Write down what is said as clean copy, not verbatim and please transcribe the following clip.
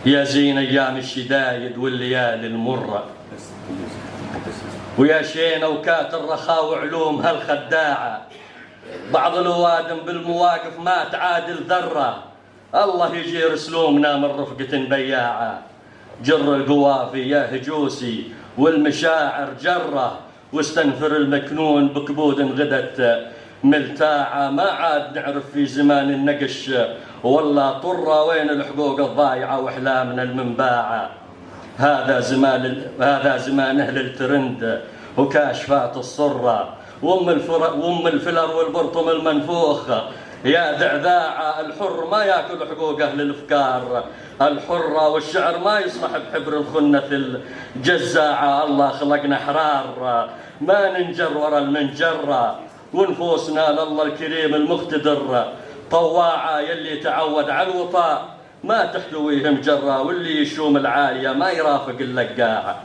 يا زين أيام الشدايد والليالي المرة، ويا شين أوكات الرخاء وعلوم هالخداعة. بعض الأوادم بالمواقف ما تعادل ذرة، الله يجير سلومنا من رفقة بياعة. جر القوافي يا هجوسي والمشاعر جرة، واستنفر المكنون بكبود غدت ملتاعة. ما عاد نعرف في زمان النقش والله طرة، وين الحقوق الضايعة وأحلامنا المنباعة. هذا زمان أهل الترند وكاشفات الصرة، وأم الفلر والبرطم المنفوخ يا ذعذاعة. الحر ما ياكل حقوق أهل الأفكار الحرة، والشعر ما يصلح بحبر الخنة الجزاعة. الله خلقنا حرار ما ننجر ورا المنجرة، ونفوسنا لله الكريم المقتدر طواعة. يلي تعود على الوطاء ما تحتويه مجرة، واللي يشوم العالية ما يرافق اللقاعة.